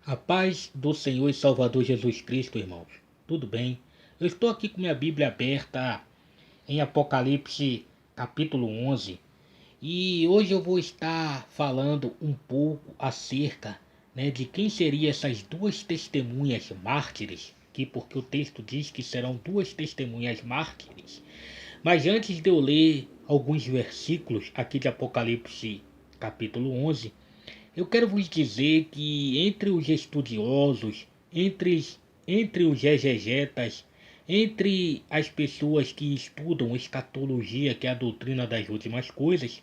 A paz do Senhor e Salvador Jesus Cristo, irmãos. Tudo bem? Eu estou aqui com minha Bíblia aberta em Apocalipse capítulo 11 e hoje eu vou estar falando um pouco acerca, de quem seriam essas duas testemunhas mártires, porque o texto diz que serão duas testemunhas mártires. Mas antes de eu ler alguns versículos aqui de Apocalipse capítulo 11, eu quero vos dizer que entre os estudiosos, entre os exegetas, entre as pessoas que estudam escatologia, que é a doutrina das últimas coisas,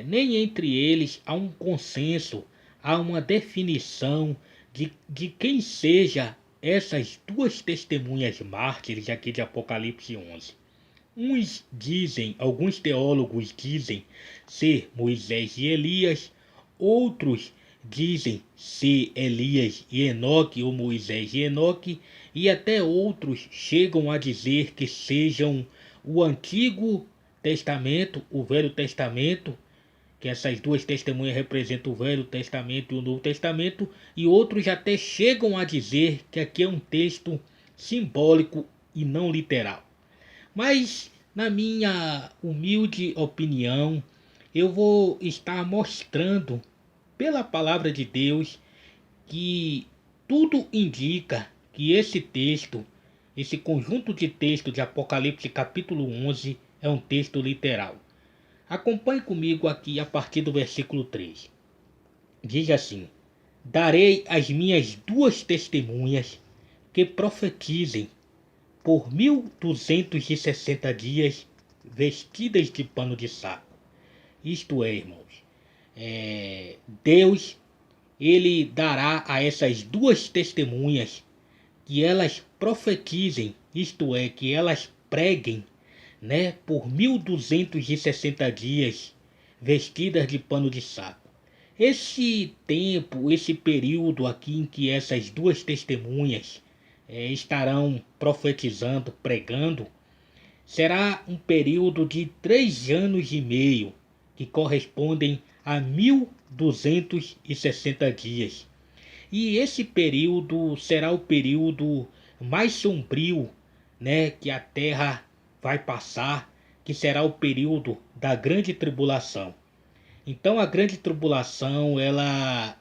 nem entre eles há um consenso, há uma definição de quem seja essas duas testemunhas mártires aqui de Apocalipse 11. Alguns teólogos dizem ser Moisés e Elias, outros dizem ser Elias e Enoque ou Moisés e Enoque, e até outros chegam a dizer que sejam o Antigo Testamento, o Velho Testamento, que essas duas testemunhas representam o Velho Testamento e o Novo Testamento, e outros até chegam a dizer que aqui é um texto simbólico e não literal. Mas, na minha humilde opinião, eu vou estar mostrando pela palavra de Deus que tudo indica que esse texto, esse conjunto de textos de Apocalipse capítulo 11 é um texto literal. Acompanhe comigo aqui a partir do versículo 3. Diz assim: Darei as minhas duas testemunhas que profetizem por 1260 dias vestidas de pano de saco. Isto é, irmãos, Deus, ele dará a essas duas testemunhas que elas profetizem, isto é, que elas preguem, por 1260 dias vestidas de pano de saco. Esse tempo, esse período aqui em que essas duas testemunhas estarão profetizando, pregando, será um período de 3 anos e meio, que correspondem a 1260 dias. E esse período será o período mais sombrio, que a Terra vai passar, que será o período da grande tribulação. Então a grande tribulação, ela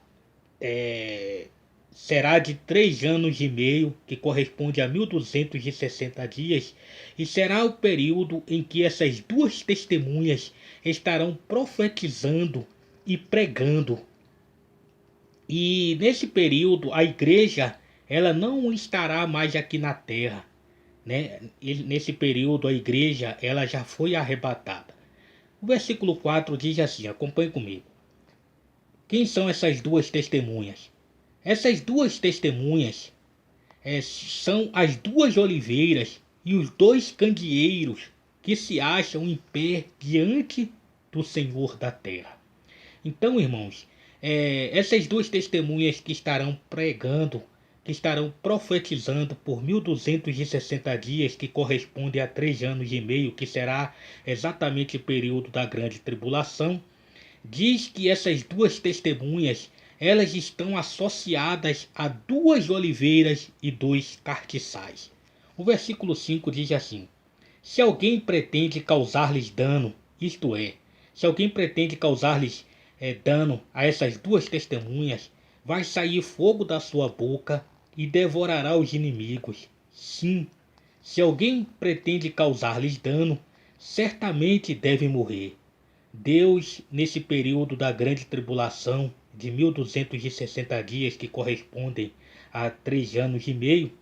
será de 3 anos e meio, que corresponde a 1260 dias, e será o período em que essas duas testemunhas estarão profetizando e pregando. E nesse período a igreja, ela não estará mais aqui na terra, Nesse período a igreja, ela já foi arrebatada. O versículo 4 diz assim, acompanhe comigo. Quem são essas duas testemunhas? Essas duas testemunhas são as duas oliveiras e os dois candeeiros que se acham em pé diante do Senhor da terra. Então, irmãos, essas duas testemunhas que estarão pregando, que estarão profetizando por 1260 dias, que corresponde a 3 anos e meio, que será exatamente o período da grande tribulação, diz que essas duas testemunhas, elas estão associadas a duas oliveiras e dois cartiçais. O versículo 5 diz assim: Se alguém pretende causar-lhes dano, isto é, se alguém pretende causar-lhes dano a essas duas testemunhas, vai sair fogo da sua boca e devorará os inimigos. Sim, se alguém pretende causar-lhes dano, certamente deve morrer. Deus, nesse período da grande tribulação de 1260 dias, que correspondem a 3 anos e meio,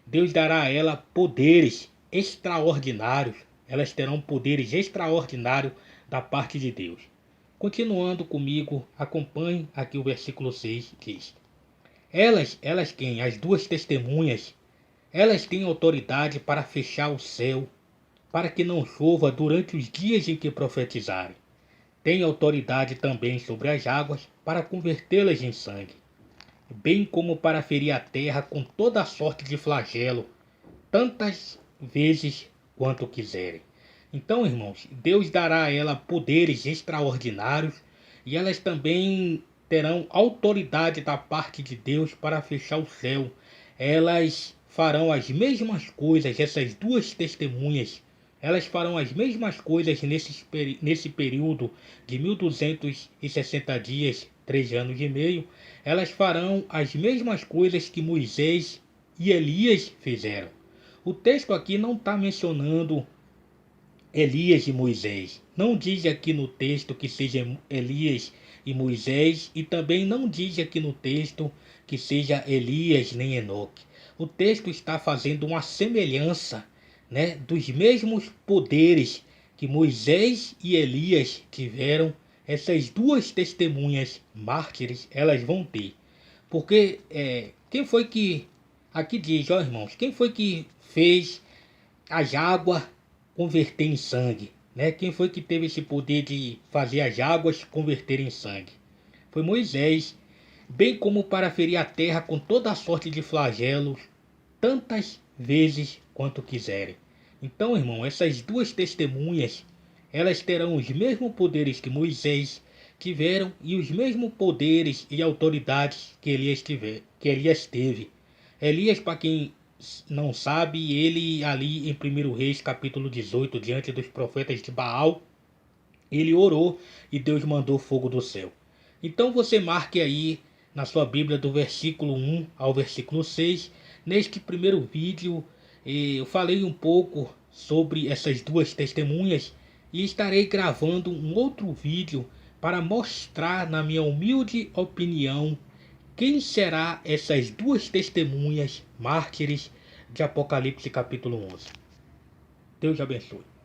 Deus dará a ela poderes extraordinários. Elas terão poderes extraordinários da parte de Deus. Continuando comigo, acompanhe aqui o versículo 6, diz: Elas quem? As duas testemunhas, elas têm autoridade para fechar o céu, para que não chova durante os dias em que profetizarem. Tem autoridade também sobre as águas para convertê-las em sangue, bem como para ferir a terra com toda a sorte de flagelo, tantas vezes quanto quiserem. Então, irmãos, Deus dará a ela poderes extraordinários, e elas também terão autoridade da parte de Deus para fechar o céu. Elas farão as mesmas coisas, essas duas testemunhas, elas farão as mesmas coisas nesse período de 1260 dias, 3 anos e meio. Elas farão as mesmas coisas que Moisés e Elias fizeram. O texto aqui não está mencionando Elias e Moisés. Não diz aqui no texto que seja Elias e Moisés, e também não diz aqui no texto que seja Elias nem Enoque. O texto está fazendo uma semelhança, né, dos mesmos poderes que Moisés e Elias tiveram. Essas duas testemunhas mártires elas vão ter. Porque quem foi que, aqui diz, ó irmãos, quem foi que fez as águas converter em sangue, né? Quem foi que teve esse poder de fazer as águas converter em sangue? Foi Moisés, bem como para ferir a terra com toda a sorte de flagelos, tantas vezes quanto quiserem. Então, irmão, essas duas testemunhas, elas terão os mesmos poderes que Moisés tiveram e os mesmos poderes e autoridades que Elias teve. Elias, para quem não sabe, ele ali em 1 Reis capítulo 18, diante dos profetas de Baal, ele orou e Deus mandou fogo do céu. Então você marque aí na sua Bíblia do versículo 1 ao versículo 6. Neste primeiro vídeo eu falei um pouco sobre essas duas testemunhas e estarei gravando um outro vídeo para mostrar, na minha humilde opinião, quem será essas duas testemunhas mártires de Apocalipse capítulo 11. Deus abençoe.